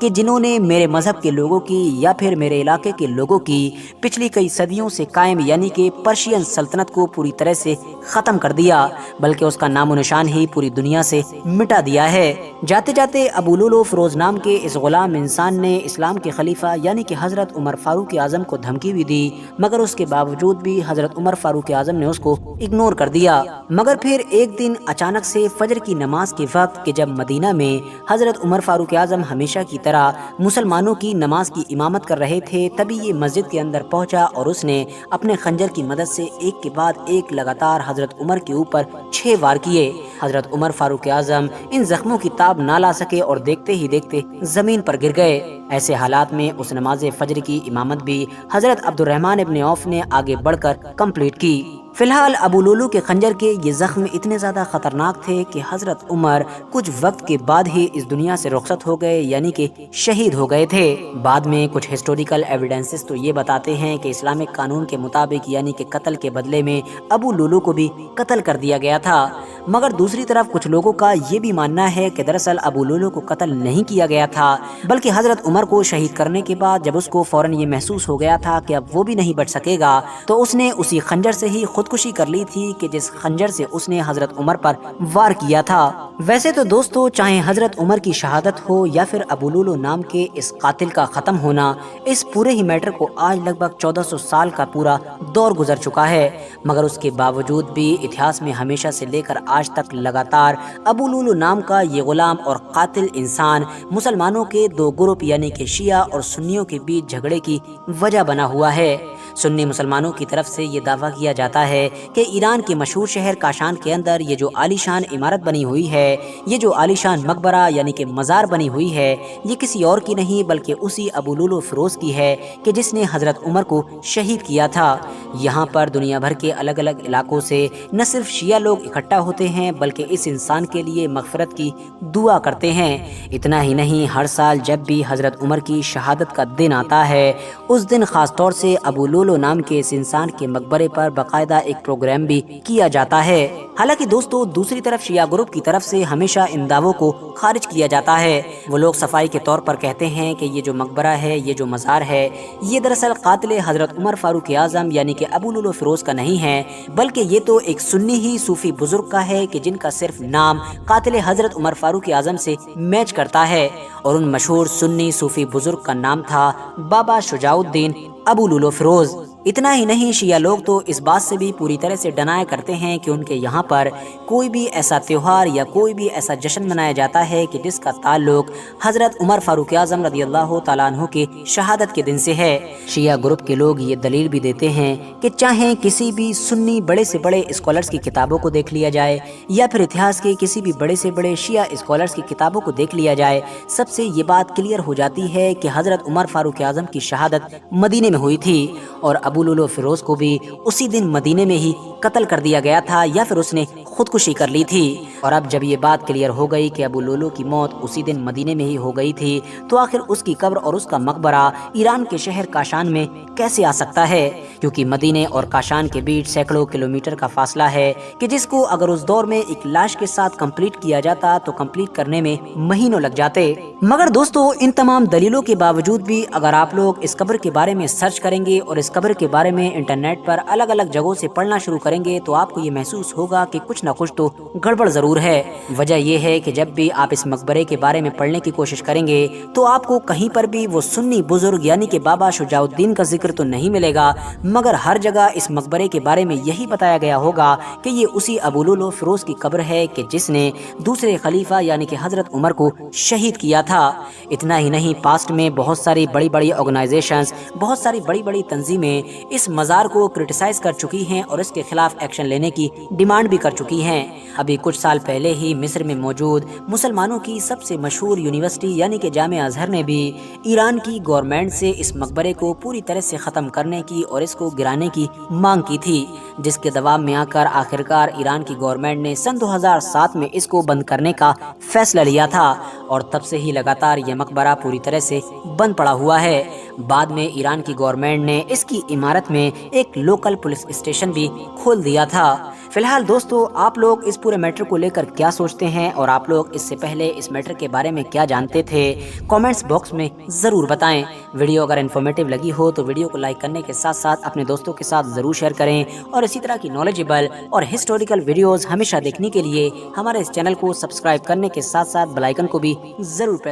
کہ جنہوں نے میرے مذہب کے لوگوں کی یا پھر میرے علاقے کے لوگوں کی پچھلی کئی صدیوں سے قائم یعنی کہ پرشین سلطنت کو پوری طرح سے ختم کر دیا، بلکہ اس کا نام و نشان ہی پوری دنیا سے مٹا دیا ہے۔ جاتے جاتے ابو لولو فیروز نام کے اس غلام انسان نے اسلام کے خلیفہ یعنی کہ حضرت عمر فاروق اعظم کو دھمکی بھی دی، مگر اس کے باوجود بھی حضرت عمر فاروق اعظم نے اس کو اگنور کر دیا۔ مگر پھر ایک دن اچانک سے فجر کی نماز کے وقت کہ جب مدینہ میں حضرت عمر فاروق اعظم ہمیشہ کی طرح مسلمانوں کی نماز کی امامت کر رہے تھے، تبھی یہ مسجد کے اندر پہنچا اور اس نے اپنے خنجر کی مدد سے ایک کے بعد ایک لگاتار حضرت عمر کے اوپر 6 وار کیے۔ حضرت عمر فاروق اعظم ان زخموں کی تاب نہ لا سکے اور دیکھتے ہی دیکھتے زمین پر گر گئے۔ ایسے حالات میں اس نماز فجر کی امامت بھی حضرت عبد الرحمن ابن عوف نے آگے بڑھ کر کمپلیٹ کی۔ فی الحال ابو لولو کے خنجر کے یہ زخم اتنے زیادہ خطرناک تھے کہ حضرت عمر کچھ وقت کے بعد ہی اس دنیا سے رخصت ہو گئے یعنی کہ شہید ہو گئے تھے۔ بعد میں کچھ ہسٹوریکل ایویڈنسز تو یہ بتاتے ہیں کہ اسلامک قانون کے مطابق یعنی کہ قتل کے بدلے میں ابو لولو کو بھی قتل کر دیا گیا تھا، مگر دوسری طرف کچھ لوگوں کا یہ بھی ماننا ہے کہ دراصل ابو لولو کو قتل نہیں کیا گیا تھا، بلکہ حضرت عمر کو شہید کرنے کے بعد جب اس کو فوراً یہ محسوس ہو گیا تھا کہ اب وہ بھی نہیں بچ سکے گا تو اس نے اسی خنجر سے ہی خودکشی کر لی تھی کہ جس خنجر سے اس نے حضرت عمر پر وار کیا تھا۔ ویسے تو دوستو، چاہے حضرت عمر کی شہادت ہو یا پھر ابو لولو نام کے اس قاتل کا ختم ہونا، اس پورے ہی میٹر کو آج لگ بھگ 1400 سال کا پورا دور گزر چکا ہے، مگر اس کے باوجود بھی اتہاس میں ہمیشہ سے لے کر آج تک لگاتار ابو لولو نام کا یہ غلام اور قاتل انسان مسلمانوں کے دو گروپ یعنی کہ شیعہ اور سنیوں کے بیچ جھگڑے کی وجہ بنا ہوا ہے۔ سنی مسلمانوں کی طرف سے یہ دعویٰ کیا جاتا ہے کہ ایران کے مشہور شہر کاشان کے اندر یہ جو عالی شان عمارت بنی ہوئی ہے، یہ جو عالی شان مقبرہ یعنی کہ مزار بنی ہوئی ہے، یہ کسی اور کی نہیں بلکہ اسی ابو لولو فیروز کی ہے کہ جس نے حضرت عمر کو شہید کیا تھا۔ یہاں پر دنیا بھر کے الگ الگ علاقوں سے نہ صرف شیعہ لوگ اکٹھا ہوتے ہیں بلکہ اس انسان کے لیے مغفرت کی دعا کرتے ہیں۔ اتنا ہی نہیں، ہر سال جب بھی حضرت عمر کی شہادت کا دن آتا ہے، اس دن خاص طور سے ابو لولو نام کے اس انسان کے مقبرے پر باقاعدہ ایک پروگرام بھی کیا جاتا ہے۔ حالانکہ دوستو، دوسری طرف شیعہ گروپ کی طرف سے ہمیشہ ان دعووں کو خارج کیا جاتا ہے۔ وہ لوگ صفائی کے طور پر کہتے ہیں کہ یہ جو مقبرہ ہے، یہ جو مزار ہے، یہ دراصل قاتل حضرت عمر فاروق اعظم یعنی کہ ابو لولو فیروز کا نہیں ہے، بلکہ یہ تو ایک سنی ہی صوفی بزرگ کا ہے کہ جن کا صرف نام قاتل حضرت عمر فاروق اعظم سے میچ کرتا ہے، اور ان مشہور سنی صوفی بزرگ کا نام تھا بابا شجاع الدین ابو لولو فیروز۔ اتنا ہی نہیں، شیعہ لوگ تو اس بات سے بھی پوری طرح سے ڈنائی کرتے ہیں کہ ان کے یہاں پر کوئی بھی ایسا تہوار یا کوئی بھی ایسا جشن منایا جاتا ہے کہ جس کا تعلق حضرت عمر فاروق اعظم رضی اللہ تعالیٰ عنہ کی شہادت کے دن سے ہے۔ شیعہ گروپ کے لوگ یہ دلیل بھی دیتے ہیں کہ چاہے کسی بھی سنی بڑے سے بڑے اسکالرز کی کتابوں کو دیکھ لیا جائے یا پھر اتہاس کے کسی بھی بڑے سے بڑے شیعہ اسکالرز کی کتابوں کو دیکھ لیا جائے، سب سے یہ بات کلیئر ہو جاتی ہے کہ حضرت عمر فاروق اعظم کی شہادت مدینے میں ہوئی تھی، اور ابو لولو فیروز کو بھی اسی دن مدینے میں ہی قتل کر دیا گیا تھا یا پھر اس نے خودکشی کر لی تھی۔ اور اب جب یہ بات کلیئر ہو گئی کہ ابو لولو کی موت اسی دن مدینے میں ہی ہو گئی تھی، تو آخر اس کی قبر اور اس کا مقبرہ ایران کے شہر کاشان میں کیسے آ سکتا ہے؟ کیونکہ مدینے اور کاشان کے بیچ سینکڑوں کلومیٹر کا فاصلہ ہے کہ جس کو اگر اس دور میں ایک لاش کے ساتھ کمپلیٹ کیا جاتا تو کمپلیٹ کرنے میں مہینوں لگ جاتے۔ مگر دوستو، ان تمام دلیلوں کے باوجود بھی اگر آپ لوگ اس قبر کے بارے میں سرچ کریں گے اور اس قبر کے بارے میں انٹرنیٹ پر الگ الگ جگہوں سے پڑھنا شروع کریں گے تو آپ کو یہ محسوس ہوگا کہ کچھ نہ کچھ تو گڑبڑ ضرور ہے۔ وجہ یہ ہے کہ جب بھی آپ اس مقبرے کے بارے میں پڑھنے کی کوشش کریں گے تو آپ کو کہیں پر بھی وہ سنی بزرگ یعنی کہ بابا شجاع الدین کا ذکر تو نہیں ملے گا، مگر ہر جگہ اس مقبرے کے بارے میں یہی بتایا گیا ہوگا کہ یہ اسی ابو لولو فیروز کی قبر ہے کہ جس نے دوسرے خلیفہ یعنی کہ حضرت عمر کو شہید کیا تھا۔ اتنا ہی نہیں، پاسٹ میں بہت ساری بڑی بڑی آرگنائزیشنز، بہت ساری بڑی بڑی تنظیمیں اس مزار کو کرٹیسائز کر چکی ہیں اور اس کے خلاف ایکشن لینے کی ڈیمانڈ بھی کر چکی ہیں۔ ابھی کچھ سال پہلے ہی مصر میں موجود مسلمانوں کی سب سے مشہور یونیورسٹی یعنی کہ جامعہ ازہر نے بھی ایران کی گورنمنٹ سے اس مقبرے کو پوری طرح سے ختم کرنے کی اور اس کو گرانے کی مانگ کی تھی، جس کے دباؤ میں آ کر آخرکار ایران کی گورنمنٹ نے سن 2007 میں اس کو بند کرنے کا فیصلہ لیا تھا، اور تب سے ہی لگاتار یہ مقبرہ پوری طرح سے بند پڑا ہوا ہے۔ بعد میں ایران کی گورنمنٹ نے اس کی عمارت میں ایک لوکل پولیس اسٹیشن بھی کھول دیا تھا۔ فی الحال دوستو، آپ لوگ اس پورے میٹر کو لے کر کیا سوچتے ہیں اور آپ لوگ اس سے پہلے اس میٹر کے بارے میں کیا جانتے تھے؟ کامنٹس باکس میں ضرور بتائیں۔ ویڈیو اگر انفارمیٹیو لگی ہو تو ویڈیو کو لائک کرنے کے ساتھ ساتھ اپنے دوستوں کے ساتھ ضرور شیئر کریں، اور اسی طرح کی نالجیبل اور ہسٹوریکل ویڈیوز ہمیشہ دیکھنے کے لیے ہمارے اس چینل کو سبسکرائب کرنے کے ساتھ ساتھ بیل آئیکن کو بھی ضرور